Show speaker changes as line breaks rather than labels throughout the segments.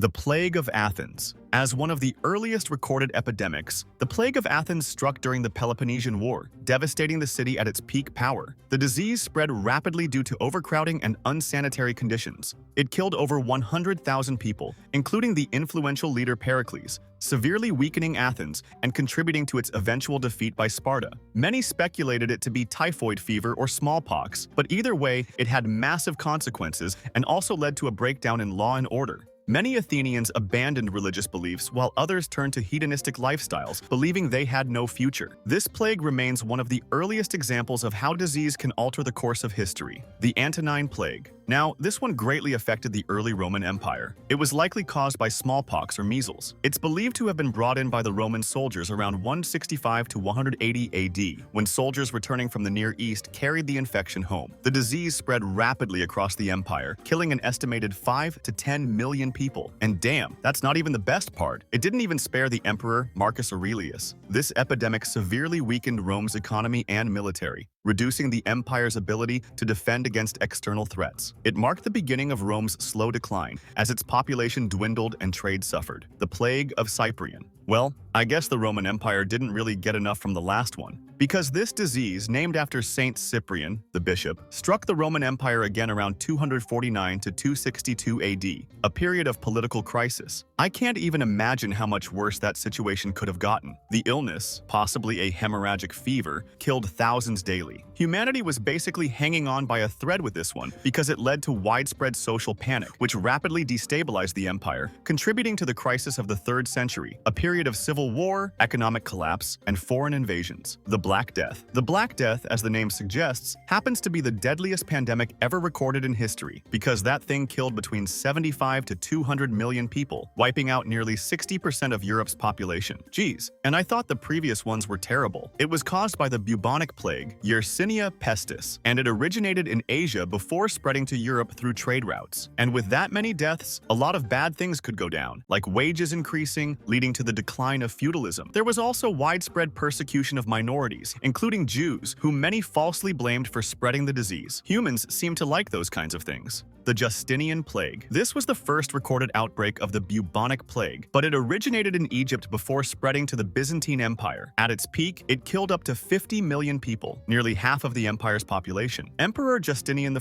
The Plague of Athens. As one of the earliest recorded epidemics, the Plague of Athens struck during the Peloponnesian War, devastating the city at its peak power. The disease spread rapidly due to overcrowding and unsanitary conditions. It killed over 100,000 people, including the influential leader Pericles, severely weakening Athens and contributing to its eventual defeat by Sparta. Many speculated it to be typhoid fever or smallpox, but either way, it had massive consequences and also led to a breakdown in law and order. Many Athenians abandoned religious beliefs while others turned to hedonistic lifestyles, believing they had no future. This plague remains one of the earliest examples of how disease can alter the course of history. The Antonine Plague. Now, this one greatly affected the early Roman Empire. It was likely caused by smallpox or measles. It's believed to have been brought in by the Roman soldiers around 165 to 180 AD, when soldiers returning from the Near East carried the infection home. The disease spread rapidly across the empire, killing an estimated 5 to 10 million people. And damn, that's not even the best part. It didn't even spare the emperor Marcus Aurelius. This epidemic severely weakened Rome's economy and military, reducing the empire's ability to defend against external threats. It marked the beginning of Rome's slow decline, as its population dwindled and trade suffered. The Plague of Cyprian. Well, I guess the Roman Empire didn't really get enough from the last one, because this disease, named after Saint Cyprian, the bishop, struck the Roman Empire again around 249 to 262 AD, a period of political crisis. I can't even imagine how much worse that situation could have gotten. The illness, possibly a hemorrhagic fever, killed thousands daily. Humanity was basically hanging on by a thread with this one because it led to widespread social panic, which rapidly destabilized the empire, contributing to the crisis of the 3rd century, a period of civil war, economic collapse, and foreign invasions. The Black Death. The Black Death, as the name suggests, happens to be the deadliest pandemic ever recorded in history, because that thing killed between 75 to 200 million people, wiping out nearly 60% of Europe's population. Geez, and I thought the previous ones were terrible. It was caused by the bubonic plague, Yersinia pestis, and it originated in Asia before spreading to Europe through trade routes. And with that many deaths, a lot of bad things could go down, like wages increasing, leading to the decline of feudalism. There was also widespread persecution of minorities, including Jews, whom many falsely blamed for spreading the disease. Humans seem to like those kinds of things. The Justinian Plague. This was the first recorded outbreak of the bubonic plague, but it originated in Egypt before spreading to the Byzantine Empire. At its peak, it killed up to 50 million people, nearly half of the empire's population. Emperor Justinian I,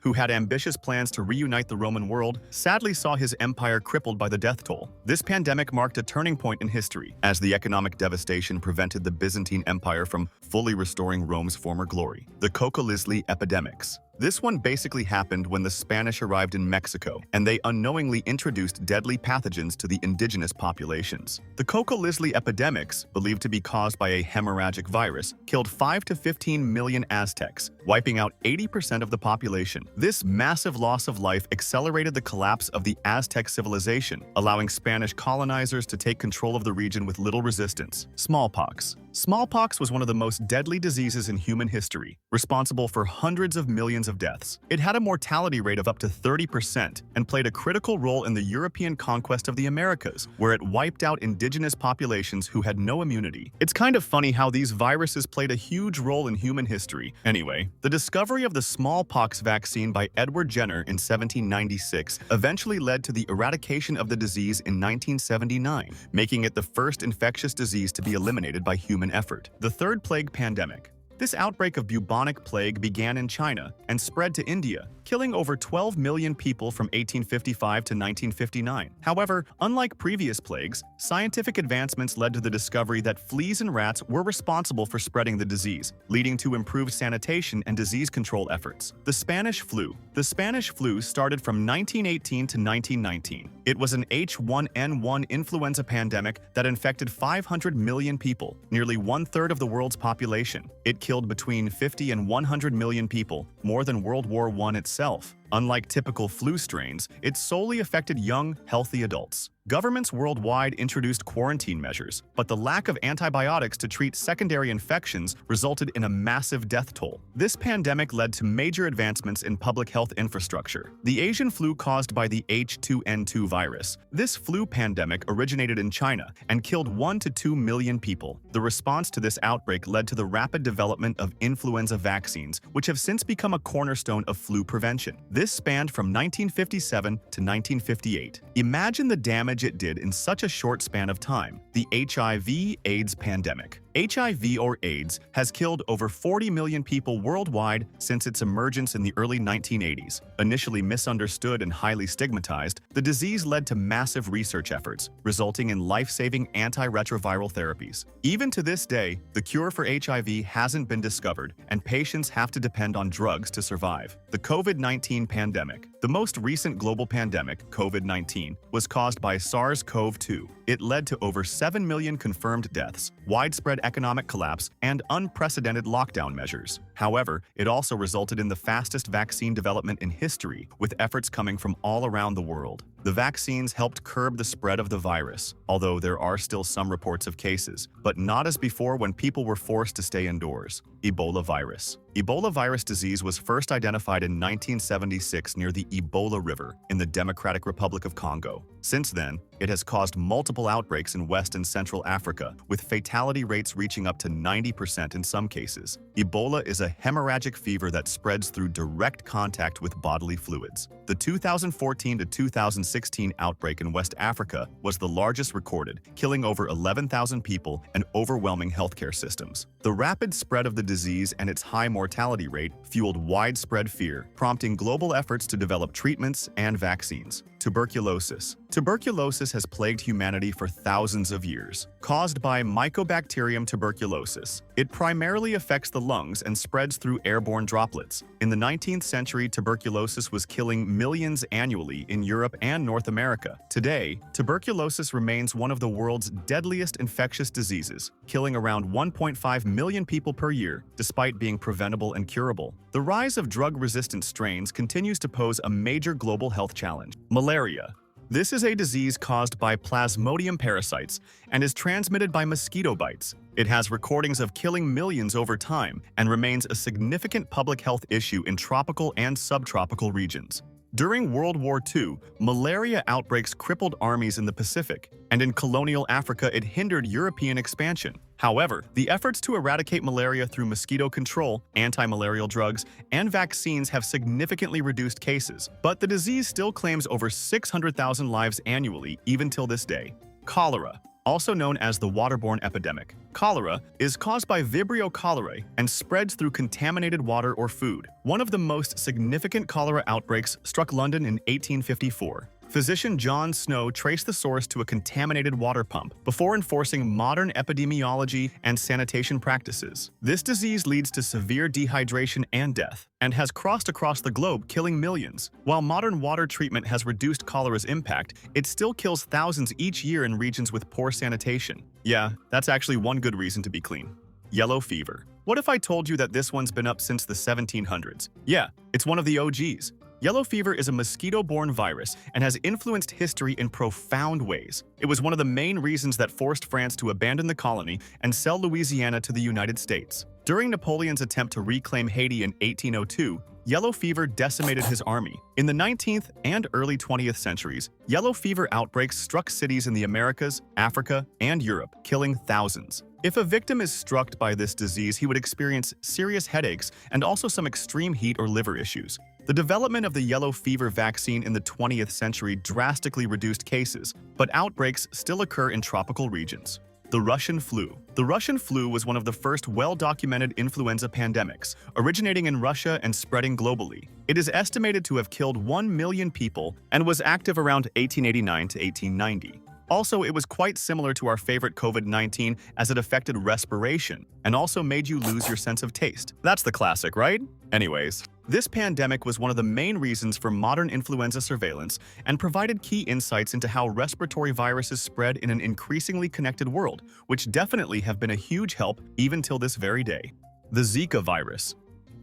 who had ambitious plans to reunite the Roman world, sadly saw his empire crippled by the death toll. This pandemic marked a turning point in history, as the economic devastation prevented the Byzantine Empire from fully restoring Rome's former glory. The Colonial epidemics. This one basically happened when the Spanish arrived in Mexico, and they unknowingly introduced deadly pathogens to the indigenous populations. The Colonial epidemics, believed to be caused by a hemorrhagic virus, killed 5 to 15 million Aztecs, wiping out 80% of the population. This massive loss of life accelerated the collapse of the Aztec civilization, allowing Spanish colonizers to take control of the region with little resistance. Smallpox. Smallpox was one of the most deadly diseases in human history, responsible for hundreds of millions of deaths. It had a mortality rate of up to 30% and played a critical role in the European conquest of the Americas, where it wiped out indigenous populations who had no immunity. It's kind of funny how these viruses played a huge role in human history. Anyway, the discovery of the smallpox vaccine by Edward Jenner in 1796 eventually led to the eradication of the disease in 1979, making it the first infectious disease to be eliminated by human effort. The Third Plague Pandemic. This outbreak of bubonic plague began in China and spread to India, killing over 12 million people from 1855 to 1959. However, unlike previous plagues, scientific advancements led to the discovery that fleas and rats were responsible for spreading the disease, leading to improved sanitation and disease control efforts. The Spanish flu. The Spanish flu started from 1918 to 1919. It was an H1N1 influenza pandemic that infected 500 million people, nearly one-third of the world's population. It killed between 50 and 100 million people, more than World War I itself. Unlike typical flu strains, it solely affected young, healthy adults. Governments worldwide introduced quarantine measures, but the lack of antibiotics to treat secondary infections resulted in a massive death toll. This pandemic led to major advancements in public health infrastructure. The Asian flu caused by the H2N2 virus. This flu pandemic originated in China and killed 1 to 2 million people. The response to this outbreak led to the rapid development of influenza vaccines, which have since become a cornerstone of flu prevention. This spanned from 1957 to 1958. Imagine the damage it did in such a short span of time. The HIV/AIDS pandemic. HIV or AIDS has killed over 40 million people worldwide since its emergence in the early 1980s. Initially misunderstood and highly stigmatized, the disease led to massive research efforts, resulting in life-saving antiretroviral therapies. Even to this day, the cure for HIV hasn't been discovered, and patients have to depend on drugs to survive. The COVID-19 pandemic. The most recent global pandemic, COVID-19, was caused by SARS-CoV-2. It led to over 7 million confirmed deaths, widespread economic collapse, and unprecedented lockdown measures. However, it also resulted in the fastest vaccine development in history, with efforts coming from all around the world. The vaccines helped curb the spread of the virus, although there are still some reports of cases, but not as before when people were forced to stay indoors. Ebola virus. Ebola virus disease was first identified in 1976 near the Ebola River in the Democratic Republic of Congo. Since then, it has caused multiple outbreaks in West and Central Africa, with fatality rates reaching up to 90% in some cases. Ebola is a hemorrhagic fever that spreads through direct contact with bodily fluids. The 2014 to 2016 outbreak in West Africa was the largest recorded, killing over 11,000 people and overwhelming healthcare systems. The rapid spread of the disease and its high mortality rate fueled widespread fear, prompting global efforts to develop treatments and vaccines. Tuberculosis. Tuberculosis has plagued humanity for thousands of years. Caused by Mycobacterium tuberculosis, it primarily affects the lungs and spreads through airborne droplets. In the 19th century, tuberculosis was killing millions annually in Europe and North America. Today, tuberculosis remains one of the world's deadliest infectious diseases, killing around 1.5 million people per year, despite being preventable and curable. The rise of drug-resistant strains continues to pose a major global health challenge. Malaria. This is a disease caused by Plasmodium parasites and is transmitted by mosquito bites. It has recordings of killing millions over time and remains a significant public health issue in tropical and subtropical regions. During World War II, malaria outbreaks crippled armies in the Pacific, and in colonial Africa it hindered European expansion. However, the efforts to eradicate malaria through mosquito control, anti-malarial drugs, and vaccines have significantly reduced cases, but the disease still claims over 600,000 lives annually even till this day. Cholera. Also known as the Waterborne epidemic. Cholera is caused by Vibrio cholerae and spreads through contaminated water or food. One of the most significant cholera outbreaks struck London in 1854. Physician John Snow traced the source to a contaminated water pump before enforcing modern epidemiology and sanitation practices. This disease leads to severe dehydration and death, and has crossed across the globe, killing millions. While modern water treatment has reduced cholera's impact, it still kills thousands each year in regions with poor sanitation. Yeah, that's actually one good reason to be clean. Yellow fever. What if I told you that this one's been up since the 1700s? Yeah, it's one of the OGs. Yellow fever is a mosquito-borne virus and has influenced history in profound ways. It was one of the main reasons that forced France to abandon the colony and sell Louisiana to the United States. During Napoleon's attempt to reclaim Haiti in 1802, yellow fever decimated his army. In the 19th and early 20th centuries, yellow fever outbreaks struck cities in the Americas, Africa, and Europe, killing thousands. If a victim is struck by this disease, he would experience serious headaches and also some extreme heat or liver issues. The development of the yellow fever vaccine in the 20th century drastically reduced cases, but outbreaks still occur in tropical regions. The Russian flu. The Russian flu was one of the first well-documented influenza pandemics, originating in Russia and spreading globally. It is estimated to have killed 1 million people and was active around 1889 to 1890. Also, it was quite similar to our favorite COVID-19 as it affected respiration and also made you lose your sense of taste. That's the classic, right? Anyways, this pandemic was one of the main reasons for modern influenza surveillance and provided key insights into how respiratory viruses spread in an increasingly connected world, which definitely have been a huge help even till this very day. The Zika virus.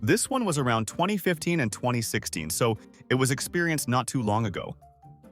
This one was around 2015 and 2016, so it was experienced not too long ago.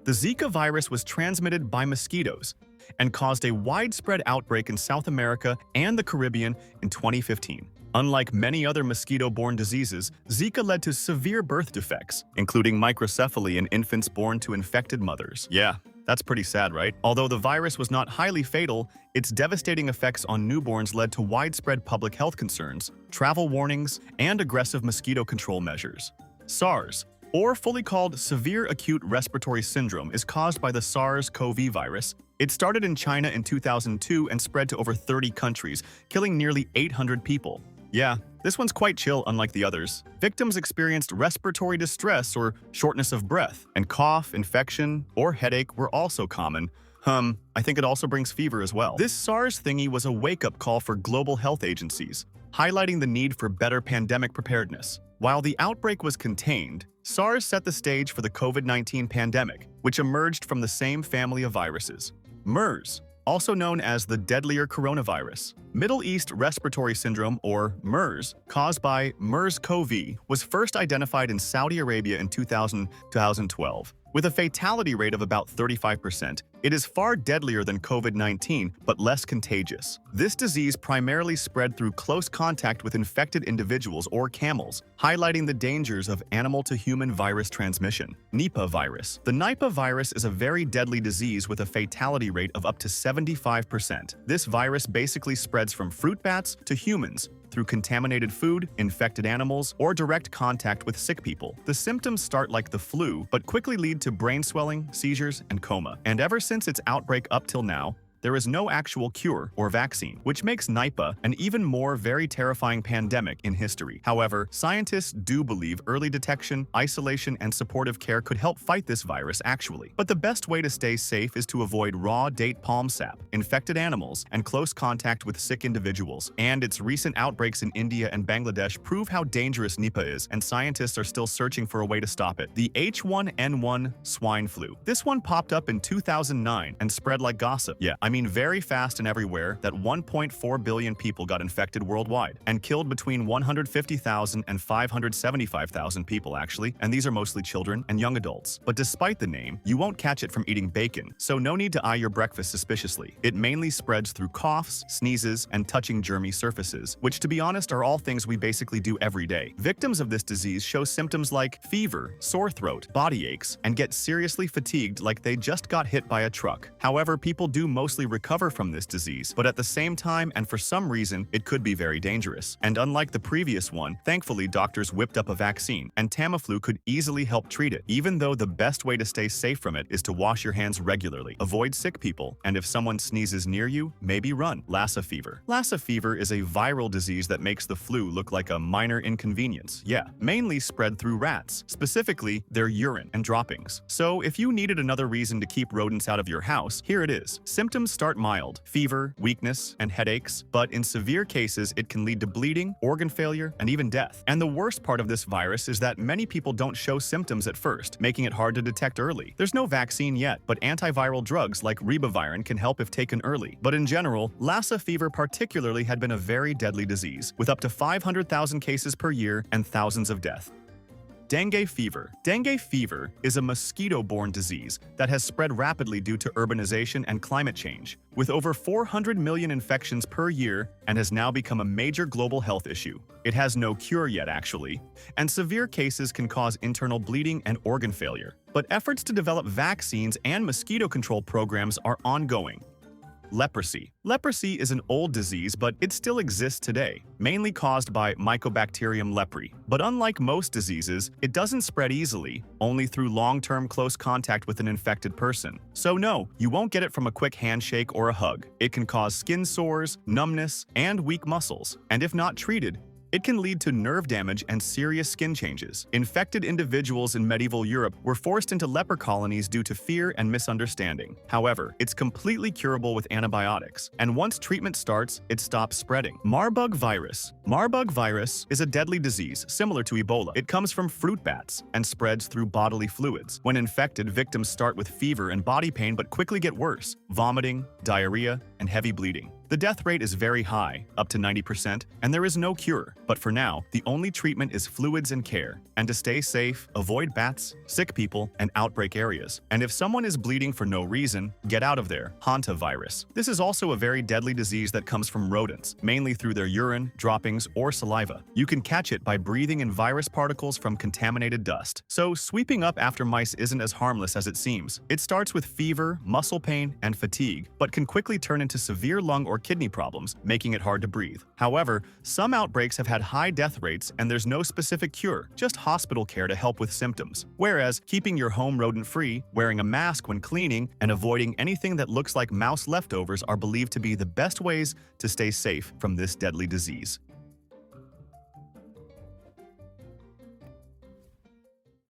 The Zika virus was transmitted by mosquitoes and caused a widespread outbreak in South America and the Caribbean in 2015. Unlike many other mosquito-borne diseases, Zika led to severe birth defects, including microcephaly in infants born to infected mothers. Yeah, that's pretty sad, right? Although the virus was not highly fatal, its devastating effects on newborns led to widespread public health concerns, travel warnings, and aggressive mosquito control measures. SARS. or fully called severe acute respiratory syndrome, is caused by the SARS-CoV virus. It started in China in 2002 and spread to over 30 countries, killing nearly 800 people. Yeah, this one's quite chill unlike the others. Victims experienced respiratory distress or shortness of breath, and cough, infection, or headache were also common. I think it also brings fever as well. This SARS thingy was a wake-up call for global health agencies, highlighting the need for better pandemic preparedness. While the outbreak was contained, SARS set the stage for the COVID-19 pandemic, which emerged from the same family of viruses. MERS, also known as the deadlier coronavirus. Middle East Respiratory Syndrome, or MERS, caused by MERS-CoV, was first identified in Saudi Arabia in 2012. With a fatality rate of about 35%, it is far deadlier than COVID-19, but less contagious. This disease primarily spread through close contact with infected individuals or camels, highlighting the dangers of animal-to-human virus transmission. Nipah virus. The Nipah virus is a very deadly disease with a fatality rate of up to 75%. This virus basically spreads from fruit bats to humans, through contaminated food, infected animals, or direct contact with sick people. The symptoms start like the flu, but quickly lead to brain swelling, seizures, and coma. And ever since its outbreak up till now, there is no actual cure or vaccine, which makes Nipah an even more very terrifying pandemic in history. However, scientists do believe early detection, isolation, and supportive care could help fight this virus actually. But the best way to stay safe is to avoid raw date palm sap, infected animals, and close contact with sick individuals. And its recent outbreaks in India and Bangladesh prove how dangerous Nipah is, and scientists are still searching for a way to stop it. The H1N1 swine flu. This one popped up in 2009 and spread like gossip. Yeah, I mean very fast and everywhere that 1.4 billion people got infected worldwide and killed between 150,000 and 575,000 people actually, and these are mostly children and young adults. But despite the name, you won't catch it from eating bacon, so no need to eye your breakfast suspiciously. It mainly spreads through coughs, sneezes, and touching germy surfaces, which to be honest are all things we basically do every day. Victims of this disease show symptoms like fever, sore throat, body aches, and get seriously fatigued like they just got hit by a truck. However, people do mostly recover from this disease, but at the same time and for some reason, it could be very dangerous. And unlike the previous one, thankfully doctors whipped up a vaccine, and Tamiflu could easily help treat it, even though the best way to stay safe from it is to wash your hands regularly, avoid sick people, and if someone sneezes near you, maybe run. Lassa fever. Lassa fever is a viral disease that makes the flu look like a minor inconvenience. Yeah, mainly spread through rats, specifically their urine and droppings. So if you needed another reason to keep rodents out of your house, here it is. Symptoms start mild, fever, weakness, and headaches, but in severe cases it can lead to bleeding, organ failure, and even death. And the worst part of this virus is that many people don't show symptoms at first, making it hard to detect early. There's no vaccine yet, but antiviral drugs like ribavirin can help if taken early. But in general, Lassa fever particularly had been a very deadly disease, with up to 500,000 cases per year and thousands of deaths. Dengue fever. Dengue fever is a mosquito-borne disease that has spread rapidly due to urbanization and climate change, with over 400 million infections per year and has now become a major global health issue. It has no cure yet, actually, and severe cases can cause internal bleeding and organ failure. But efforts to develop vaccines and mosquito control programs are ongoing. Leprosy. Leprosy is an old disease, but it still exists today, mainly caused by Mycobacterium leprae. But unlike most diseases, it doesn't spread easily, only through long-term close contact with an infected person. So no, you won't get it from a quick handshake or a hug. It can cause skin sores, numbness, and weak muscles, and if not treated, it can lead to nerve damage and serious skin changes. Infected individuals in medieval Europe were forced into leper colonies due to fear and misunderstanding. However, it's completely curable with antibiotics, and once treatment starts, it stops spreading. Marburg virus. Marburg virus is a deadly disease similar to Ebola. It comes from fruit bats and spreads through bodily fluids. When infected, victims start with fever and body pain but quickly get worse, vomiting, diarrhea, and heavy bleeding. The death rate is very high, up to 90%, and there is no cure. But for now, the only treatment is fluids and care. And to stay safe, avoid bats, sick people, and outbreak areas. And if someone is bleeding for no reason, get out of there. Hantavirus. This is also a very deadly disease that comes from rodents, mainly through their urine, droppings, or saliva. You can catch it by breathing in virus particles from contaminated dust. So sweeping up after mice isn't as harmless as it seems. It starts with fever, muscle pain, and fatigue, but can quickly turn into into severe lung or kidney problems, making it hard to breathe. However, some outbreaks have had high death rates and there's no specific cure, just hospital care to help with symptoms. Whereas keeping your home rodent-free, wearing a mask when cleaning, and avoiding anything that looks like mouse leftovers are believed to be the best ways to stay safe from this deadly disease.